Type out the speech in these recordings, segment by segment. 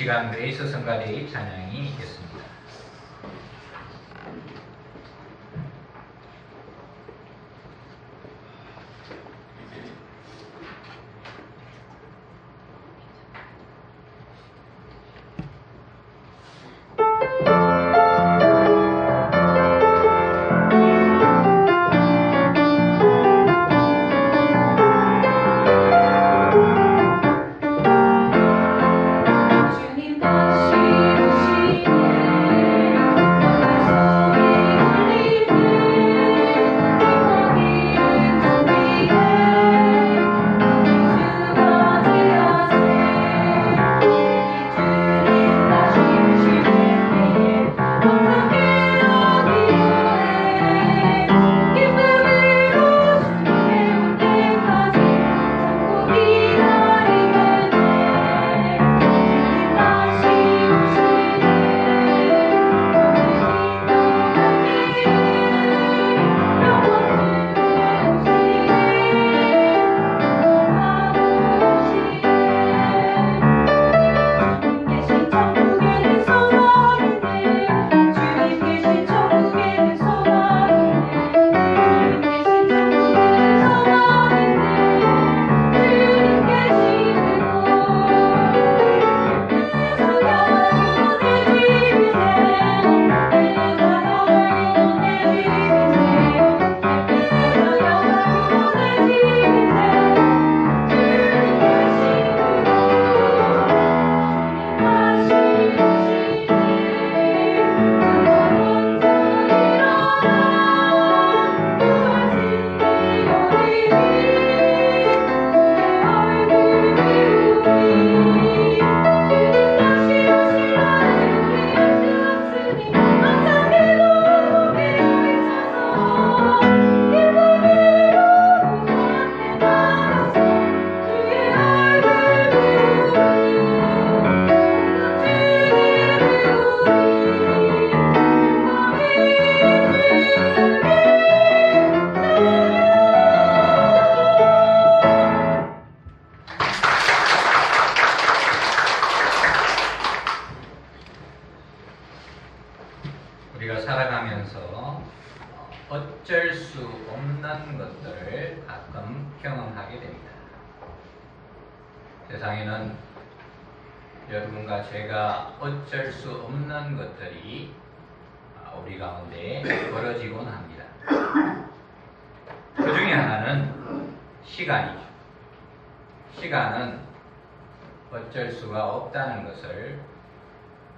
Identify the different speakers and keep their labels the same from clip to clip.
Speaker 1: 시간 그레이스 성가대의 찬양이 있겠습니다. 우리가 살아가면서 어쩔 수 없는 것들을 가끔 경험하게 됩니다. 세상에는 여러분과 제가 어쩔 수 없는 것들이 우리 가운데 벌어지곤 합니다. 그 중에 하나는 시간이죠. 시간은 어쩔 수가 없다는 것을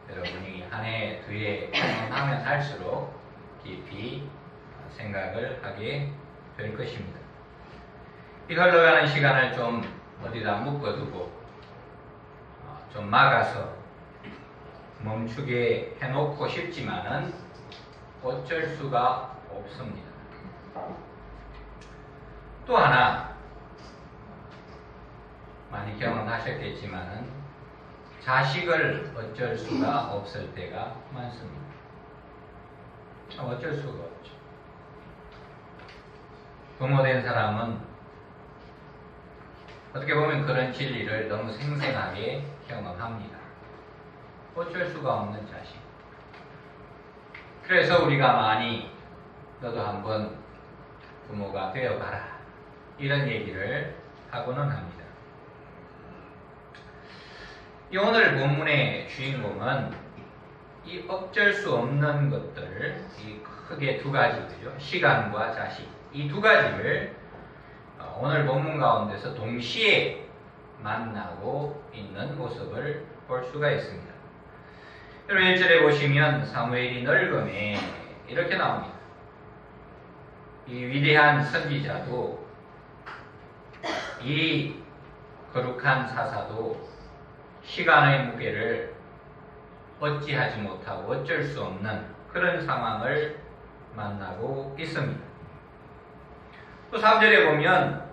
Speaker 1: 여러분이 한 해, 두 해 경험하면 할수록 깊이 생각을 하게 될 것입니다. 이 흘러가는 시간을 좀 어디다 묶어두고 좀 막아서 멈추게 해놓고 싶지만은 어쩔 수가 없습니다. 또 하나 많이 경험하셨겠지만은 자식을 어쩔 수가 없을 때가 많습니다. 어쩔 수가 없죠. 부모된 사람은 어떻게 보면 그런 진리를 너무 생생하게 경험합니다. 어쩔 수가 없는 자식. 그래서 우리가 많이 너도 한번 부모가 되어봐라 이런 얘기를 하고는 합니다. 이 오늘 본문의 주인공은 이 어쩔 수 없는 것들, 이 크게 두 가지죠. 시간과 자식. 이 두 가지를 오늘 본문 가운데서 동시에 만나고 있는 모습을 볼 수가 있습니다. 여러분 1절에 보시면 사무엘이 늙음에 이렇게 나옵니다. 이 위대한 선지자도 이 거룩한 사사도 시간의 무게를 어찌하지 못하고 어쩔 수 없는 그런 상황을 만나고 있습니다. 또 3절에 보면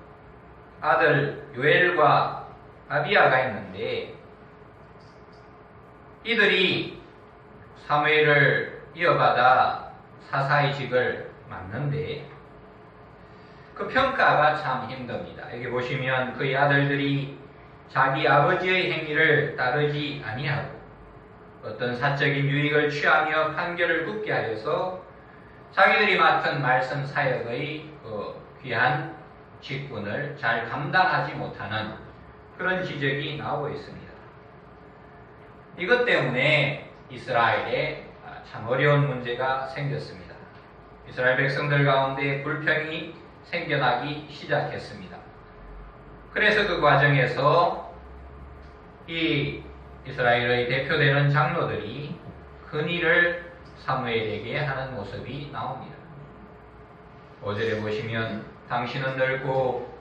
Speaker 1: 아들 요엘과 아비야가 있는데 이들이 사무엘을 이어받아 사사의 직을 맡는데 그 평가가 참 힘듭니다. 여기 보시면 그의 아들들이 자기 아버지의 행위를 따르지 아니하고 어떤 사적인 유익을 취하며 판결을 굳게 하여서 자기들이 맡은 말씀 사역의 귀한 직분을 잘 감당하지 못하는 그런 지적이 나오고 있습니다. 이것 때문에 이스라엘에 참 어려운 문제가 생겼습니다. 이스라엘 백성들 가운데 불평이 생겨나기 시작했습니다. 그래서 그 과정에서 이 이스라엘의 대표되는 장로들이 큰일을 사무엘에게 하는 모습이 나옵니다. 5절에 보시면 당신은 늙고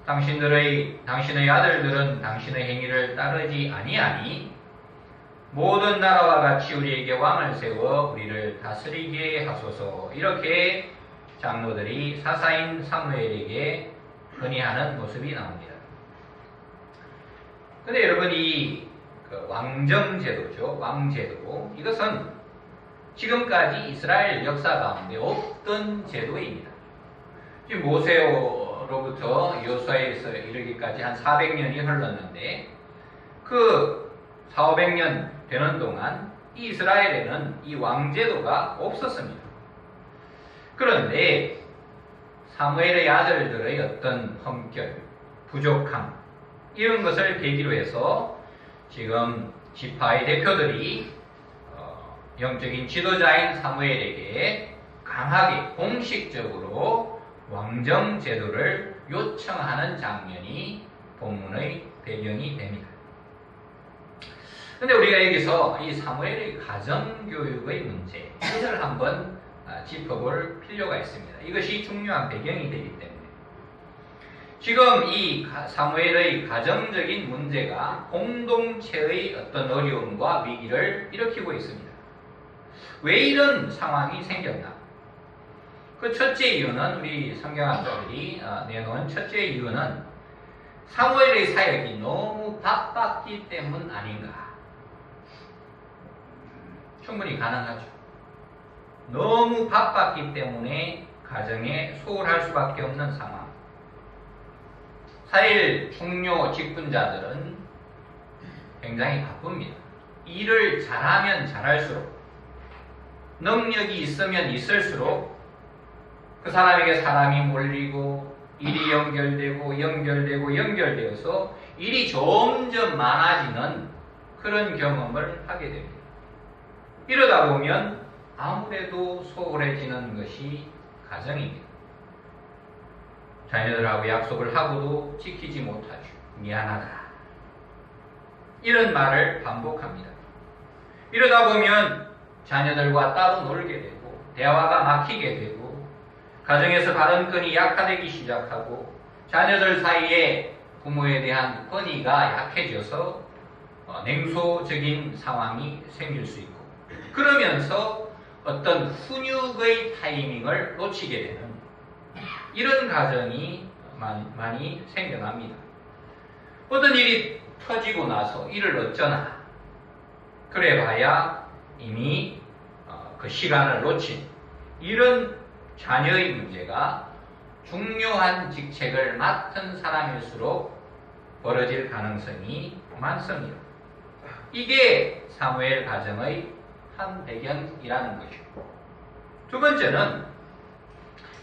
Speaker 1: 당신의 아들들은 당신의 행위를 따르지 아니하니 모든 나라와 같이 우리에게 왕을 세워 우리를 다스리게 하소서. 이렇게 장로들이 사사인 사무엘에게 건의하는 모습이 나옵니다. 근데 여러분 이 왕정제도죠. 왕제도. 이것은 지금까지 이스라엘 역사 가운데 없던 제도입니다. 지금 모세로부터 여호수아에서 이르기까지 한 400년이 흘렀는데 그 400~500년 되는 동안 이 이스라엘에는 이 왕제도가 없었습니다. 그런데 사무엘의 아들들의 어떤 험결, 부족함 이런 것을 계기로 해서 지금 지파의 대표들이 영적인 지도자인 사무엘에게 강하게 공식적으로 왕정 제도를 요청하는 장면이 본문의 배경이 됩니다. 그런데 우리가 여기서 이 사무엘의 가정교육의 문제, 이것을 한번 짚어볼 필요가 있습니다. 이것이 중요한 배경이 되기 때문에. 지금 이 사무엘의 가정적인 문제가 공동체의 어떤 어려움과 위기를 일으키고 있습니다. 왜 이런 상황이 생겼나? 그 첫째 이유는 우리 성경학자들이 내놓은 첫째 이유는 사무엘의 사역이 너무 바빴기 때문 아닌가? 충분히 가능하죠. 너무 바빴기 때문에 가정에 소홀할 수밖에 없는 상황. 사일 총료 직분자들은 굉장히 바쁩니다. 일을 잘하면 잘할수록, 능력이 있으면 있을수록 그 사람에게 사람이 몰리고 일이 연결되어서 일이 점점 많아지는 그런 경험을 하게 됩니다. 이러다 보면 아무래도 소홀해지는 것이 가정입니다. 자녀들하고 약속을 하고도 지키지 못하죠. 미안하다. 이런 말을 반복합니다. 이러다 보면 자녀들과 따로 놀게 되고 대화가 막히게 되고 가정에서 발언권이 약화되기 시작하고 자녀들 사이에 부모에 대한 권위가 약해져서 냉소적인 상황이 생길 수 있고 그러면서 어떤 훈육의 타이밍을 놓치게 되는 이런 가정이 많이 생겨납니다. 어떤 일이 터지고 나서 이를 어쩌나 그래봐야 이미 그 시간을 놓친 이런 자녀의 문제가 중요한 직책을 맡은 사람일수록 벌어질 가능성이 많습니다. 이게 사무엘 가정의 한 배경이라는 것이고, 두 번째는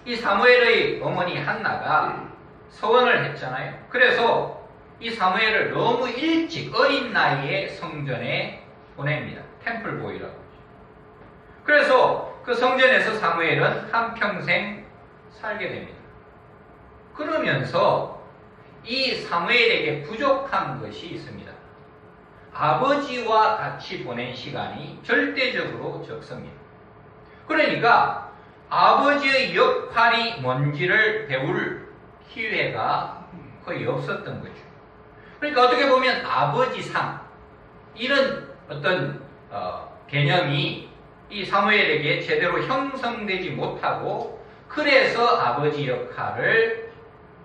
Speaker 1: 이 사무엘의 어머니 한나가 서원을 했잖아요. 그래서 이 사무엘을 너무 일찍 어린 나이에 성전에 보냅니다. 템플보이라고. 그래서 그 성전에서 사무엘은 한평생 살게 됩니다. 그러면서 이 사무엘에게 부족한 것이 있습니다. 아버지와 같이 보낸 시간이 절대적으로 적습니다. 그러니까 아버지의 역할이 뭔지를 배울 기회가 거의 없었던 거죠. 그러니까 어떻게 보면 아버지상 이런 어떤 개념이 이 사무엘에게 제대로 형성되지 못하고 그래서 아버지 역할을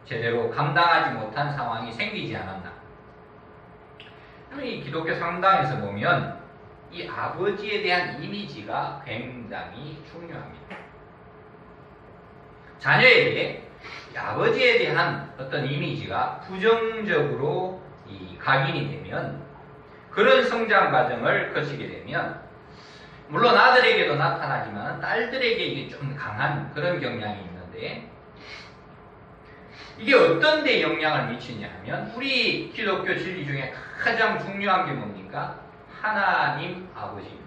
Speaker 1: 제대로 감당하지 못한 상황이 생기지 않았나. 이 기독교 성당에서 보면 이 아버지에 대한 이미지가 굉장히 중요합니다. 자녀에게 아버지에 대한 어떤 이미지가 부정적으로 이 각인이 되면, 그런 성장 과정을 거치게 되면, 물론 아들에게도 나타나지만 딸들에게 이게 좀 강한 그런 경향이 있는데, 이게 어떤 데 영향을 미치냐 하면, 우리 기독교 진리 중에 가장 중요한 게 뭡니까? 하나님 아버지입니다.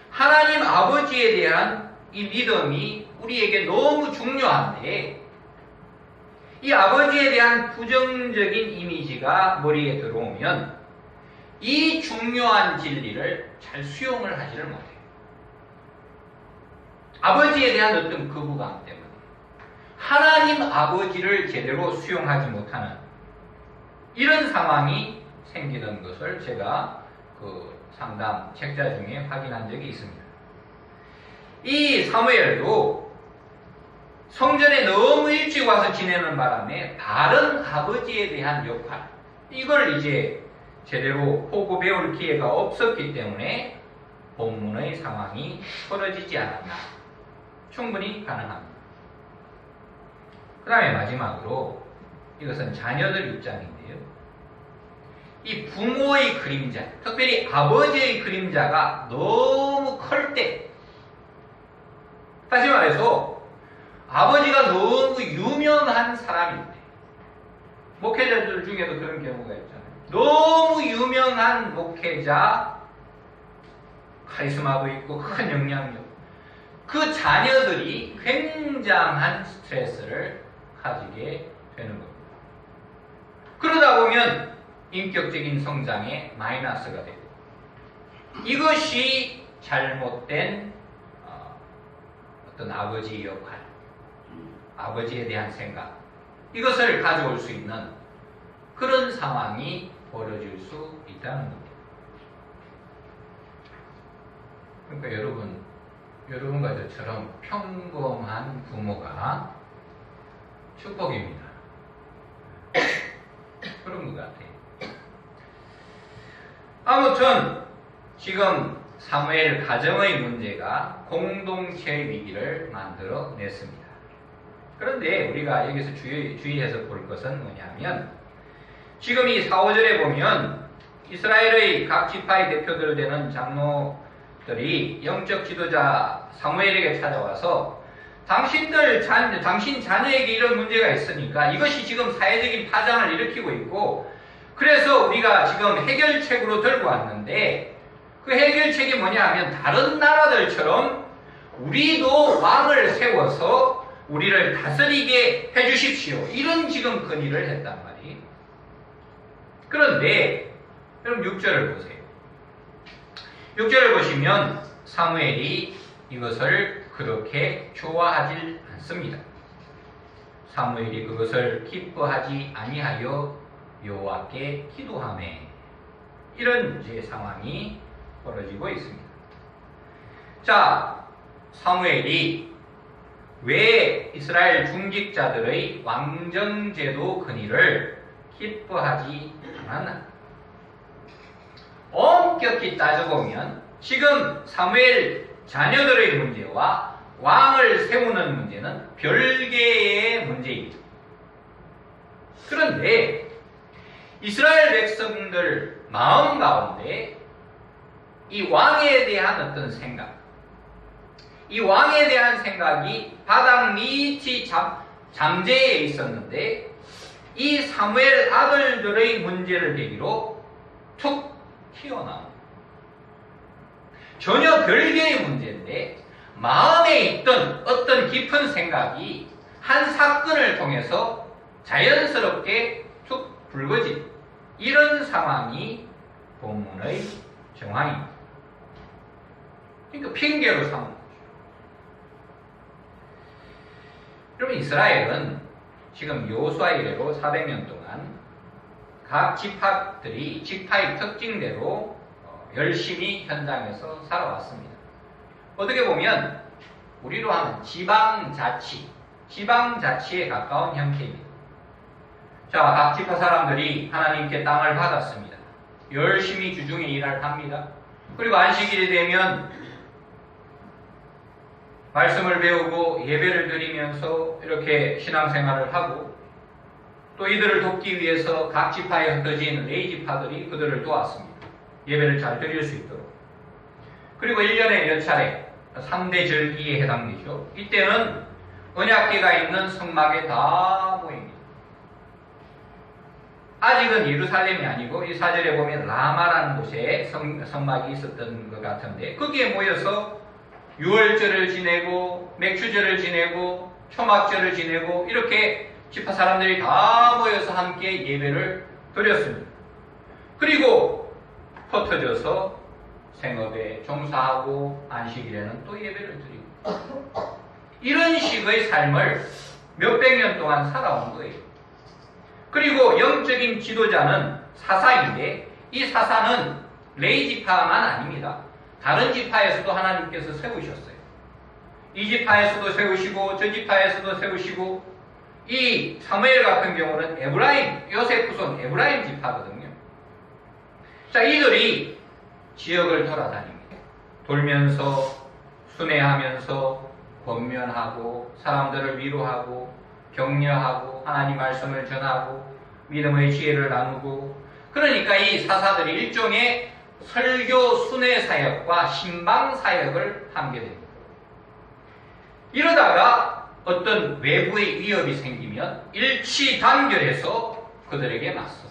Speaker 1: 하나님 아버지에 대한 이 믿음이 우리에게 너무 중요한데, 이 아버지에 대한 부정적인 이미지가 머리에 들어오면 이 중요한 진리를 잘 수용을 하지를 못해요. 아버지에 대한 어떤 거부감 때문에 하나님 아버지를 제대로 수용하지 못하는 이런 상황이 생기는 것을 제가 그 상담 책자 중에 확인한 적이 있습니다. 이 사무엘도 성전에 너무 일찍 와서 지내는 바람에 다른 아버지에 대한 역할, 이걸 이제 제대로 보고 배울 기회가 없었기 때문에 본문의 상황이 풀어지지 않았나. 충분히 가능합니다. 그 다음에 마지막으로 이것은 자녀들 입장인데요. 이 부모의 그림자, 특별히 아버지의 그림자가 너무 클 때, 다시 말해서 아버지가 너무 유명한 사람인데, 목회자들 중에도 그런 경우가 있잖아요. 너무 유명한 목회자, 카리스마도 있고 큰 영향력, 그 자녀들이 굉장한 스트레스를 가지게 되는 겁니다. 그러다 보면 인격적인 성장에 마이너스가 되고, 이것이 잘못된 어떤 아버지의 역할, 아버지에 대한 생각, 이것을 가져올 수 있는 그런 상황이 벌어질 수 있다는 겁니다. 그러니까 여러분과 저처럼 평범한 부모가 축복입니다. 그런 것 같아요. 아무튼 지금 사무엘 가정의 문제가 공동체의 위기를 만들어냈습니다. 그런데 우리가 여기서 주의해서 볼 것은 뭐냐면, 지금 이 4, 5절에 보면 이스라엘의 각 지파의 대표들 되는 장로들이 영적 지도자 사무엘에게 찾아와서 당신 자녀에게 이런 문제가 있으니까 이것이 지금 사회적인 파장을 일으키고 있고, 그래서 우리가 지금 해결책으로 들고 왔는데, 그 해결책이 뭐냐 하면 다른 나라들처럼 우리도 왕을 세워서 우리를 다스리게 해주십시오. 이런 지금 건의를 했단 말이에요. 그런데 여러분 6절을 보세요. 6절을 보시면 사무엘이 이것을 그렇게 좋아하지 않습니다. 사무엘이 그것을 기뻐하지 아니하여 여호와께 기도하매, 이런 이제 상황이 벌어지고 있습니다. 자, 사무엘이 왜 이스라엘 중직자들의 왕정제도 건의를 기뻐하지 않았나? 엄격히 따져보면 지금 사무엘 자녀들의 문제와 왕을 세우는 문제는 별개의 문제입니다. 그런데 이스라엘 백성들 마음 가운데 이 왕에 대한 어떤 생각, 이 왕에 대한 생각이 바닥 밑이 잠재해 있었는데, 이 사무엘 아들들의 문제를 계기로 툭 튀어나옵니다. 전혀 별개의 문제인데 마음에 있던 어떤 깊은 생각이 한 사건을 통해서 자연스럽게 툭 불거진 이런 상황이 본문의 정황입니다. 그러니까 핑계로 삼은 거죠. 여러분, 이스라엘은 지금 여호수아 이래로 400년 동안 각 지파들이 지파의 특징대로 열심히 현장에서 살아왔습니다. 어떻게 보면 우리로 하면 지방자치에 가까운 형태입니다. 자, 각 지파 사람들이 하나님께 땅을 받았습니다. 열심히 주중에 일을 합니다. 그리고 안식일이 되면 말씀을 배우고 예배를 드리면서 이렇게 신앙생활을 하고, 또 이들을 돕기 위해서 각 지파에 흩어진 레위 지파들이 그들을 도왔습니다. 예배를 잘 드릴 수 있도록. 그리고 1년에 몇 차례 3대 절기에 해당되죠. 이때는 언약궤가 있는 성막에 다 모입니다. 아직은 예루살렘이 아니고 이 사절에 보면 라마라는 곳에 성막이 있었던 것 같은데 거기에 모여서 유월절을 지내고 맥주절을 지내고 초막절을 지내고 이렇게 지파 사람들이 다 모여서 함께 예배를 드렸습니다. 그리고 흩어져서 생업에 종사하고 안식일에는 또 예배를 드리고 이런 식의 삶을 몇백 년 동안 살아온 거예요. 그리고 영적인 지도자는 사사인데 이 사사는 레위 지파만 아닙니다. 다른 지파에서도 하나님께서 세우셨어요. 이 지파에서도 세우시고 저 지파에서도 세우시고 이 사무엘 같은 경우는 에브라임, 요셉 후손 에브라임 지파거든요. 자, 이들이 지역을 돌아다닙니다. 돌면서 순회하면서 권면하고 사람들을 위로하고 격려하고 하나님 말씀을 전하고 믿음의 지혜를 나누고 그러니까 이 사사들이 일종의 설교 순회 사역과 신방 사역을 하게 됩니다. 이러다가 어떤 외부의 위협이 생기면 일치단결해서 그들에게 맞서.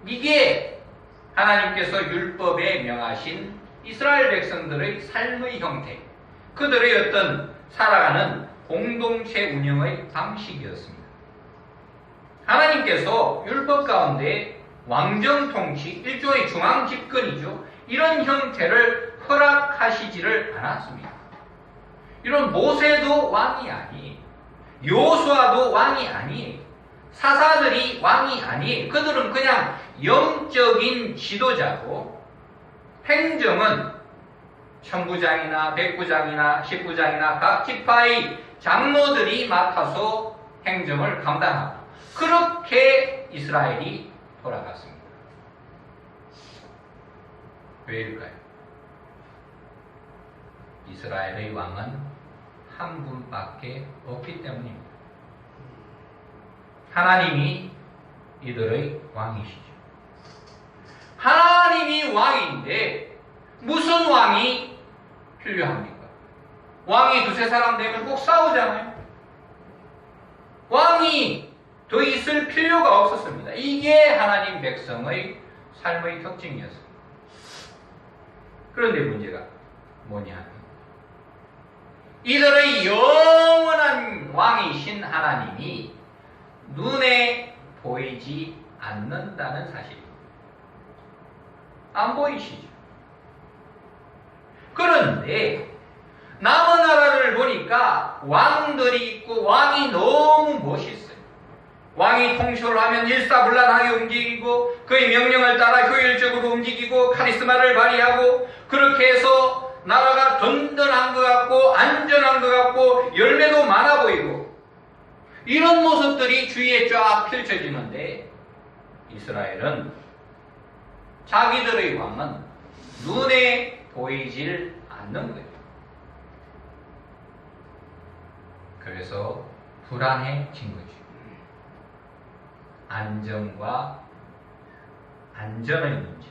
Speaker 1: 이게 하나님께서 율법에 명하신 이스라엘 백성들의 삶의 형태, 그들의 어떤 살아가는 공동체 운영의 방식이었습니다. 하나님께서 율법 가운데 왕정 통치, 일종의 중앙 집권이죠. 이런 형태를 허락하시지를 않았습니다. 이런 모세도 왕이 아니, 요수아도 왕이 아니, 사사들이 왕이 아니, 그들은 그냥 영적인 지도자고 행정은 천부장이나 백부장이나 십부장이나 각 지파의 장로들이 맡아서 행정을 감당하고 그렇게 이스라엘이 돌아갔습니다. 왜일까요? 이스라엘의 왕은 한 분밖에 없기 때문입니다. 하나님이 이들의 왕이시죠. 하나님이 왕인데 무슨 왕이 필요합니까? 왕이 두세 사람 되면 꼭 싸우잖아요. 왕이 더 있을 필요가 없었습니다. 이게 하나님 백성의 삶의 특징이었습니다. 그런데 문제가 뭐냐? 이들의 영원한 왕이신 하나님이 눈에 보이지 않는다는 사실입니다. 안 보이시죠? 그런데 남은 나라를 보니까 왕들이 있고 왕이 너무 멋있어요. 왕이 통솔을 하면 일사불란하게 움직이고 그의 명령을 따라 효율적으로 움직이고 카리스마를 발휘하고 그렇게 해서 나라가 든든한 것 같고 안전한 것 같고 열매도 많아 보이고 이런 모습들이 주위에 쫙 펼쳐지는데 이스라엘은 자기들의 왕은 눈에 보이질 않는 거예요. 그래서 불안해진 거죠. 안정과 안전의 문제.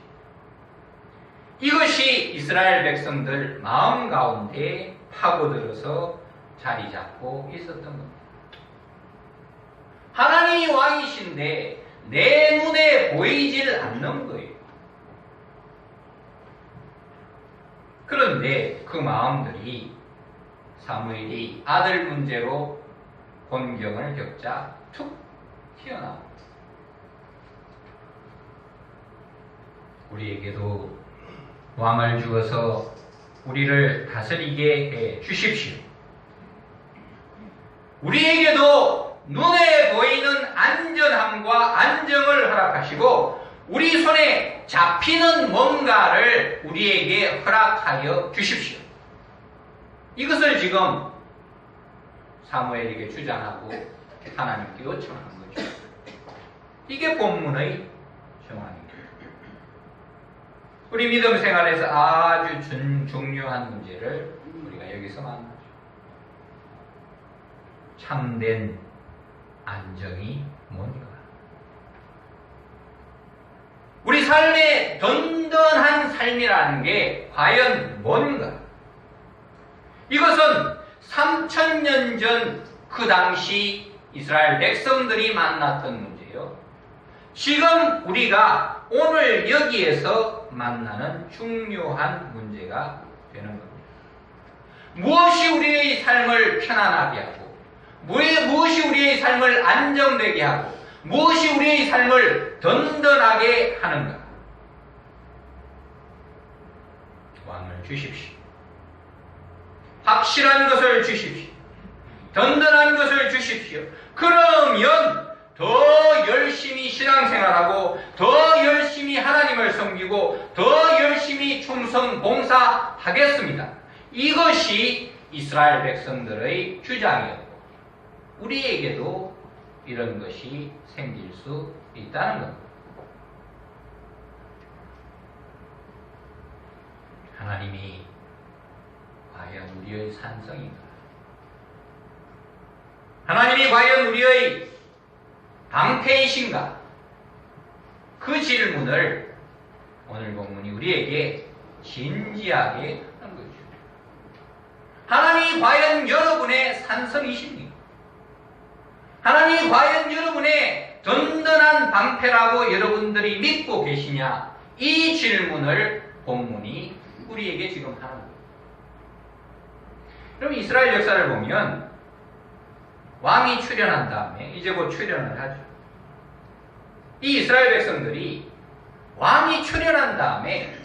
Speaker 1: 이것이 이스라엘 백성들 마음 가운데 파고들어서 자리 잡고 있었던 겁니다. 하나님이 왕이신데 내 눈에 보이질 않는 거예요. 그런데 그 마음들이 사무엘이 아들 문제로 곤경을 겪자 툭 튀어나옵니다. 우리에게도 왕을 주어서 우리를 다스리게 해 주십시오. 우리에게도 눈에 보이는 안전함과 안정을 허락하시고 우리 손에 잡히는 뭔가를 우리에게 허락하여 주십시오. 이것을 지금 사무엘에게 주장하고 하나님께 요청하는 거죠. 이게 본문의 정황입니다. 우리 믿음 생활에서 아주 중요한 문제를 우리가 여기서 만나죠. 참된 안정이 뭔가? 우리 삶의 든든한 삶이라는 게 과연 뭔가? 이것은 3000년 전 그 당시 이스라엘 백성들이 만났던 문제요. 지금 우리가 오늘 여기에서 만나는 중요한 문제가 되는 겁니다. 무엇이 우리의 삶을 편안하게 하고, 무엇이 우리의 삶을 안정되게 하고, 무엇이 우리의 삶을 든든하게 하는가? 왕을 주십시오. 확실한 것을 주십시오. 든든한 것을 주십시오. 그러면 더 열심히 신앙생활하고, 더 열심히 하나님을 섬기고, 더 열심히 충성 봉사하겠습니다. 이것이 이스라엘 백성들의 주장이었고, 우리에게도 이런 것이 생길 수 있다는 겁니다. 하나님이 과연 우리의 산성인가? 하나님이 과연 우리의 방패이신가? 그 질문을 오늘 본문이 우리에게 진지하게 하는 거죠. 하나님이 과연 여러분의 산성이십니까? 하나님이 과연 여러분의 든든한 방패라고 여러분들이 믿고 계시냐? 이 질문을 본문이 우리에게 지금 하는 거예요. 그럼 이스라엘 역사를 보면 왕이 출현한 다음에 이제 곧 출현을 하죠. 이 이스라엘 백성들이 왕이 출현한 다음에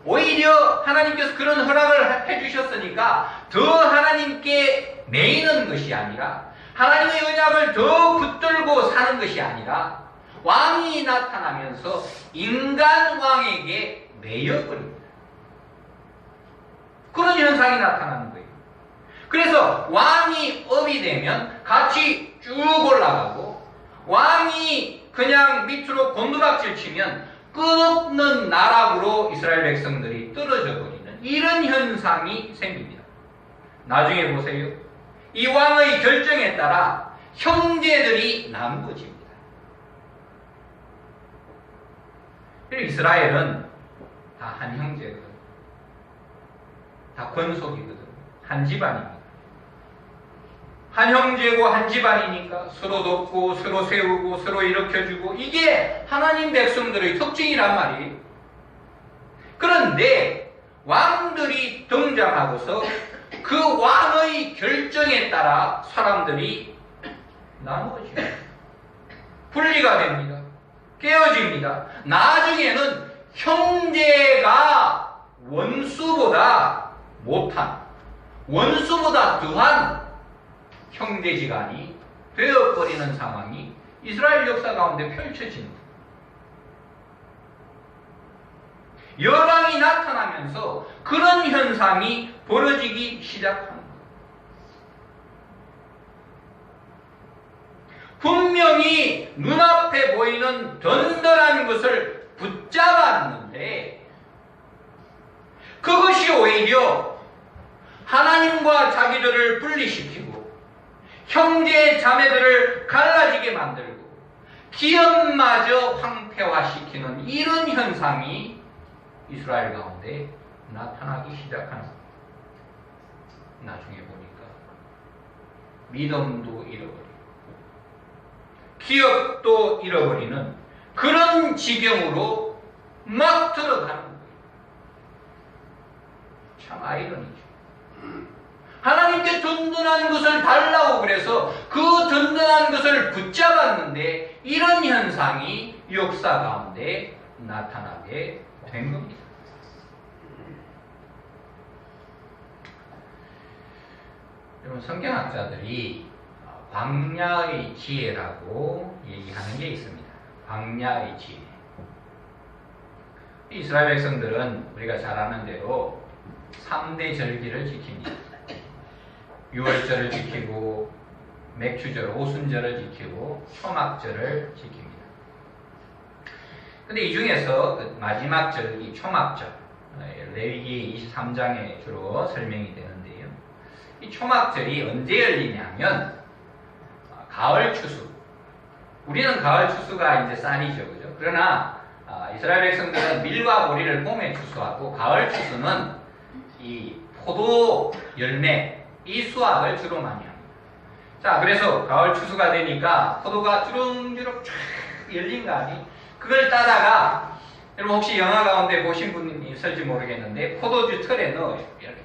Speaker 1: 오히려 하나님께서 그런 허락을 해주셨으니까 더 하나님께 매이는 것이 아니라, 하나님의 언약을 더 붙들고 사는 것이 아니라, 왕이 나타나면서 인간 왕에게 매여버립니다. 그런 현상이 나타나는 거예요. 그래서 왕이 업이 되면 같이 쭉 올라가고, 왕이 그냥 밑으로 곤두박질 치면 끝없는 나락으로 이스라엘 백성들이 떨어져 버리는 이런 현상이 생깁니다. 나중에 보세요. 이 왕의 결정에 따라 형제들이 나누어집니다. 그리고 이스라엘은 다 한 형제거든. 다 권속이거든. 한 집안입니다. 한 형제고 한 집안이니까 서로 돕고 서로 세우고 서로 일으켜주고, 이게 하나님 백성들의 특징이란 말이에요. 그런데 왕들이 등장하고서 그 왕의 결정에 따라 사람들이 나누어집니다. 분리가 됩니다. 깨어집니다. 나중에는 형제가 원수보다 못한, 원수보다 더한 형제지간이 되어버리는 상황이 이스라엘 역사 가운데 펼쳐집니다. 여왕이 나타나면서 그런 현상이 벌어지기 시작합니다. 분명히 눈앞에 보이는 든든한 것을 붙잡았는데, 그것이 오히려 하나님과 자기들을 분리시키고 형제 자매들을 갈라지게 만들고 기업마저 황폐화시키는 이런 현상이 이스라엘 가운데 나타나기 시작하는 거예요. 나중에 보니까 믿음도 잃어버리고 기업도 잃어버리는 그런 지경으로 막 들어가는 거예요. 참 아이러니죠. 하나님께 든든한 것을 달라고 그래서 그 든든한 것을 붙잡았는데 이런 현상이 역사 가운데 나타나게 된 겁니다. 여러분, 성경학자들이 광야의 지혜라고 얘기하는 게 있습니다. 광야의 지혜. 이스라엘 백성들은 우리가 잘 아는 대로 3대 절기를 지킵니다. 유월절을 지키고 맥주절, 오순절을 지키고 초막절을 지킵니다. 근데 이 중에서 그 마지막 절기 초막절, 레위기 23장에 주로 설명이 되는데요. 이 초막절이 언제 열리냐면 가을 추수, 우리는 가을 추수가 이제 쌀이죠, 그죠? 그러나 이스라엘 백성들은 밀과 보리를 봄에 추수하고 가을 추수는 이 포도 열매, 이 수확을 주로 많이 합니다. 자, 그래서 가을 추수가 되니까 포도가 주렁주렁 쫙 열린 거 아니? 그걸 따다가 여러분 혹시 영화 가운데 보신 분이 있을지 모르겠는데 포도주 틀에 넣어요. 이렇게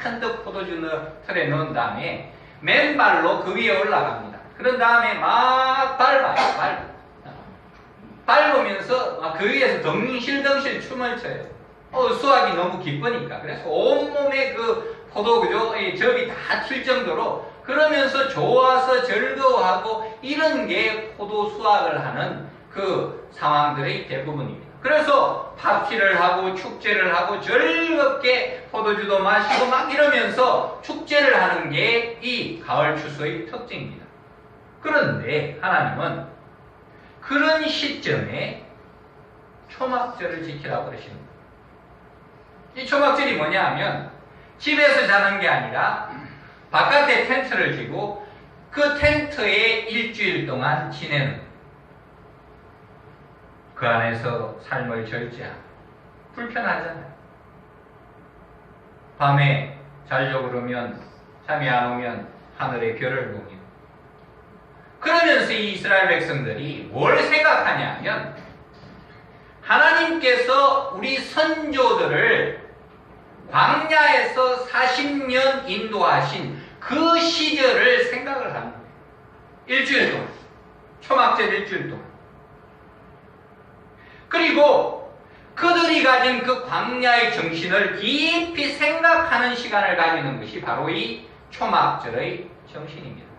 Speaker 1: 잔뜩 포도주 틀에 넣은 다음에 맨발로 그 위에 올라갑니다. 그런 다음에 막 밟으면서 그 위에서 덩실덩실 춤을 춰요. 수확이 너무 기쁘니까. 그래서 온몸에 그 포도, 그죠? 이 접이 다 튈 정도로 그러면서 좋아서 즐거워하고 이런 게 포도 수확을 하는 그 상황들의 대부분입니다. 그래서 파티를 하고 축제를 하고 즐겁게 포도주도 마시고 막 이러면서 축제를 하는 게 이 가을 추수의 특징입니다. 그런데 하나님은 그런 시점에 초막절을 지키라고 그러십니다. 이 초막절이 뭐냐 하면 집에서 자는 게 아니라 바깥에 텐트를 지고 그 텐트에 일주일 동안 지내는, 그 안에서 삶을 절제하고. 불편하잖아요. 밤에 자려고 그러면 잠이 안 오면 하늘의 별을 보며, 그러면서 이 이스라엘 백성들이 뭘 생각하냐 하면 하나님께서 우리 선조들을 광야에서 40년 인도하신 그 시절을 생각을 하는 거예요. 일주일 동안. 초막절 일주일 동안. 그리고 그들이 가진 그 광야의 정신을 깊이 생각하는 시간을 가지는 것이 바로 이 초막절의 정신입니다.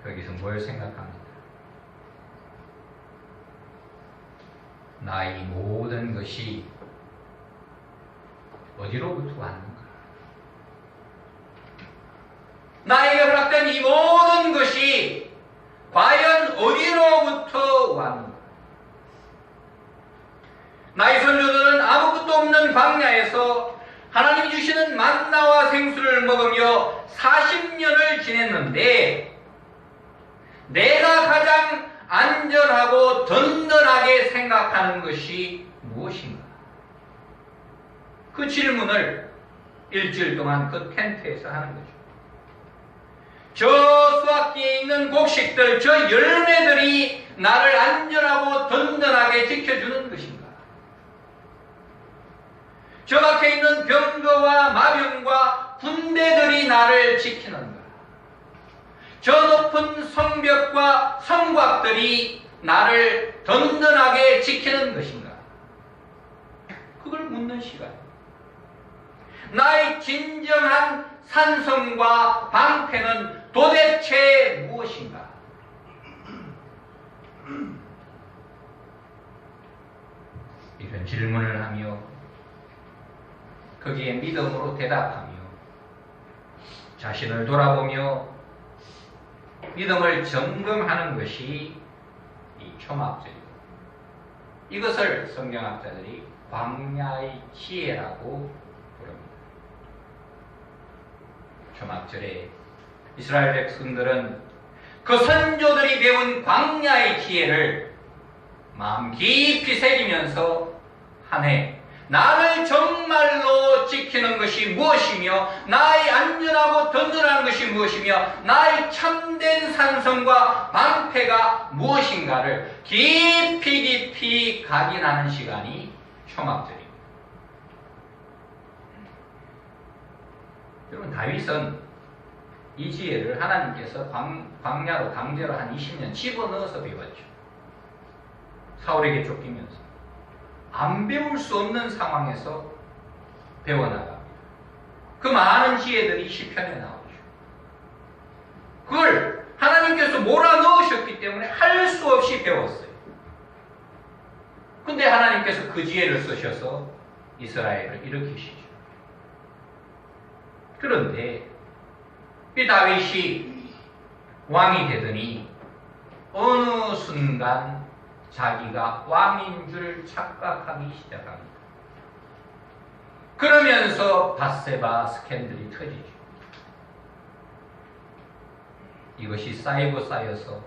Speaker 1: 거기서 뭘 생각합니까? 나의 모든 것이 어디로부터 왔는가? 나에게 허락된 이 모든 것이 과연 어디로부터 왔는가? 나의 선조들은 아무것도 없는 광야에서 하나님이 주시는 만나와 생수를 먹으며 40년을 지냈는데 내가 가장 안전하고 든든하게 생각하는 것이 무엇인가? 그 질문을 일주일 동안 그 텐트에서 하는 거죠. 저 수확기에 있는 곡식들, 저 열매들이 나를 안전하고 든든하게 지켜주는 것인가? 저 밖에 있는 병거와 마병과 군대들이 나를 지키는가? 저 높은 성벽과 성곽들이 나를 든든하게 지키는 것인가? 그걸 묻는 시간. 나의 진정한 산성과 방패는 도대체 무엇인가? 이런 질문을 하며 거기에 믿음으로 대답하며 자신을 돌아보며 믿음을 점검하는 것이 이 초막절이고, 이것을 성경학자들이 광야의 지혜라고 부릅니다. 초막절에 이스라엘 백성들은 그 선조들이 배운 광야의 지혜를 마음 깊이 새기면서 한 해 나를 정말로 지키는 것이 무엇이며 나의 안전하고 든든한 것이 무엇이며 나의 참된 산성과 방패가 무엇인가를 깊이 각인하는 시간이 초막절입니다. 여러분, 다윗은 이 지혜를 하나님께서 광야로 강제로 한 20년 집어넣어서 배웠죠. 사울에게 쫓기면서 안 배울 수 없는 상황에서 배워나갑니다. 그 많은 지혜들이 시편에 나오죠. 그걸 하나님께서 몰아넣으셨기 때문에 할 수 없이 배웠어요. 근데 하나님께서 그 지혜를 쓰셔서 이스라엘을 일으키시죠. 그런데 이 다윗이 왕이 되더니 어느 순간 자기가 왕인 줄 착각하기 시작합니다. 그러면서 밧세바 스캔들이 터지죠. 이것이 쌓여서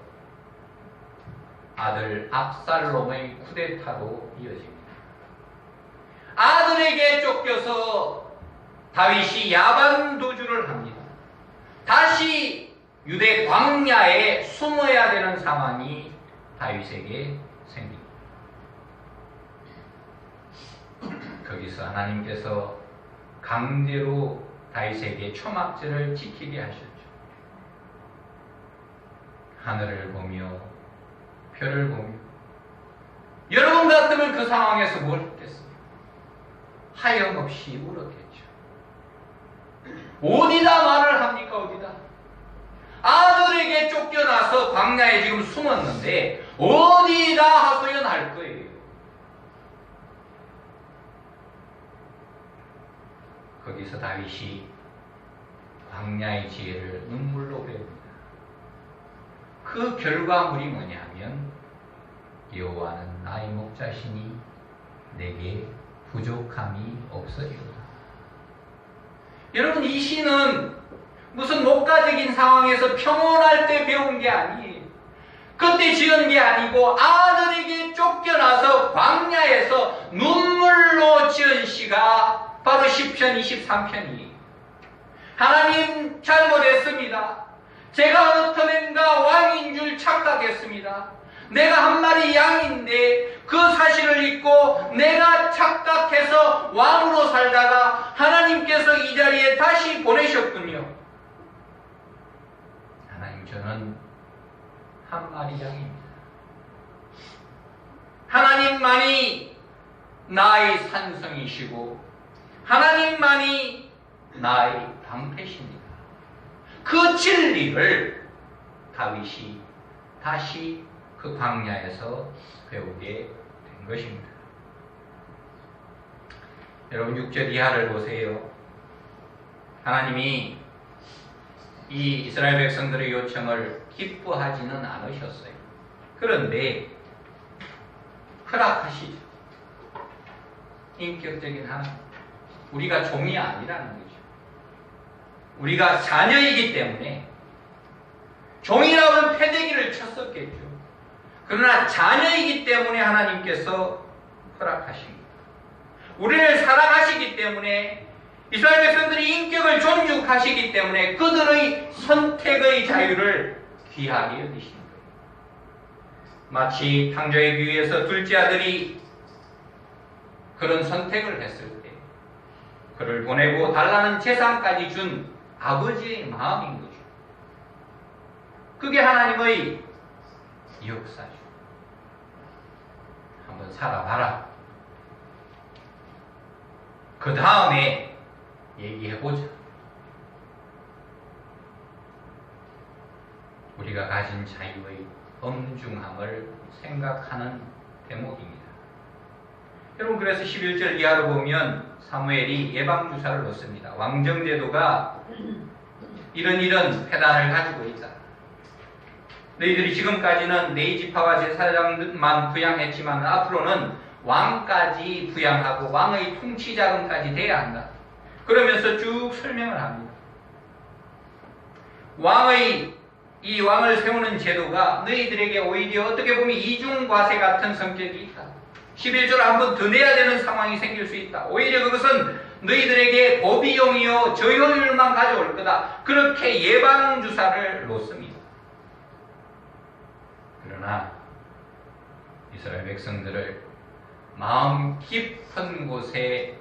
Speaker 1: 아들 압살롬의 쿠데타로 이어집니다. 아들에게 쫓겨서 다윗이 야반 도주를 합니다. 다시 유대 광야에 숨어야 되는 상황이 다윗에게 생깁니다. 거기서 하나님께서 강제로 다윗에게 초막절을 지키게 하셨죠. 하늘을 보며 별을 보며 여러분 같으면 그 상황에서 뭘 했겠습니까? 하염없이 울었겠죠. 어디다 말을 합니까? 어디다? 아들에게 쫓겨나서 광야에 지금 숨었는데 어디다 하소연할 거예요. 거기서 다윗이 광야의 지혜를 눈물로 배웁니다. 그 결과물이 뭐냐면 여호와는 나의 목자시니 내게 부족함이 없으리로다. 여러분, 이 시는 무슨 목가적인 상황에서 평온할 때 배운 게 아니에요. 그때 지은 게 아니고 아들에게 쫓겨나서 광야에서 눈물로 지은 시가 바로 시편 23편이에요. 하나님 잘못했습니다. 제가 어떠맨가 왕인 줄 착각했습니다. 내가 한 마리 양인데 그 사실을 잊고 내가 착각해서 왕으로 살다가 하나님께서 이 자리에 다시 보내셨군요. 하나님, 저는 한 마리 양입니다. 하나님만이 나의 산성이시고 하나님만이 나의 방패십니다. 그 진리를 다윗이 다시 그 광야에서 배우게 된 것입니다. 여러분, 6절 이하를 보세요. 하나님이 이 이스라엘 백성들의 요청을 기뻐하지는 않으셨어요. 그런데 허락하시죠. 인격적인 하나님. 우리가 종이 아니라는 거죠. 우리가 자녀이기 때문에 종이라면 패대기를 쳤었겠죠. 그러나 자녀이기 때문에 하나님께서 허락하십니다. 우리를 사랑하시기 때문에 이스라엘 백성들이 인격을 존중하시기 때문에 그들의 선택의 자유를 귀하게 여기신 거예요. 마치 탕자의 비유에서 둘째 아들이 그런 선택을 했을 때 그를 보내고 달라는 재산까지 준 아버지의 마음인 거죠. 그게 하나님의 역사죠. 한번 살아봐라. 그 다음에 얘기해보자. 우리가 가진 자유의 엄중함을 생각하는 대목입니다. 여러분, 그래서 11절 이하로 보면 사무엘이 예방주사를 놓습니다. 왕정제도가 이런 패단을 가지고 있다. 너희들이 지금까지는 네 지파와 제사장만 부양했지만 앞으로는 왕까지 부양하고 왕의 통치자금까지 돼야 한다. 그러면서 쭉 설명을 합니다. 이 왕을 세우는 제도가 너희들에게 오히려 어떻게 보면 이중과세 같은 성격이 있다. 11조를 한번 더 내야 되는 상황이 생길 수 있다. 오히려 그것은 너희들에게 고비용이요 저효율만 가져올 거다. 그렇게 예방주사를 놓습니다. 그러나 이스라엘 백성들을 마음 깊은 곳에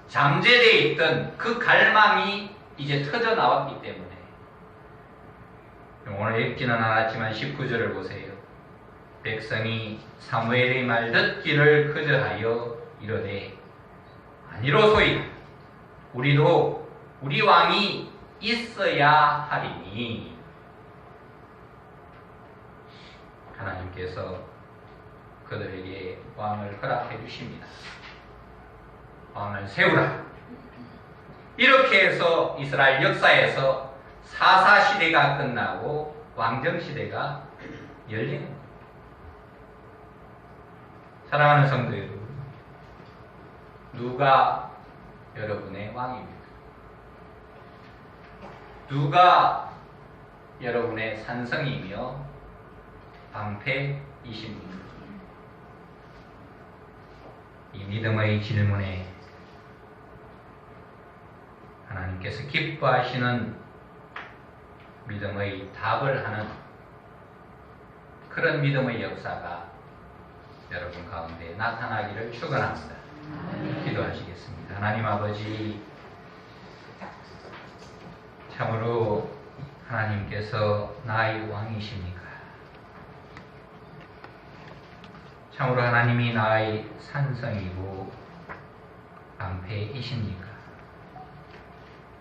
Speaker 1: 잠재되어 있던 그 갈망이 이제 터져 나왔기 때문에 오늘 읽지는 않았지만 19절을 보세요. 백성이 사무엘의 말 듣기를 거절하여 이르되 아니로소이다. 우리도 우리 왕이 있어야 하리니. 하나님께서 그들에게 왕을 허락해 주십니다. 왕을 세우라. 이렇게 해서 이스라엘 역사에서 사사시대가 끝나고 왕정시대가 열리는 거예요. 사랑하는 성도 여러분, 누가 여러분의 왕입니까? 누가 여러분의 산성이며 방패이십니다. 이 믿음의 질문에 하나님께서 기뻐하시는 믿음의 답을 하는 그런 믿음의 역사가 여러분 가운데 나타나기를 축원합니다. 기도하시겠습니다. 하나님 아버지, 참으로 하나님께서 나의 왕이십니까? 참으로 하나님이 나의 산성이고 방패이십니까?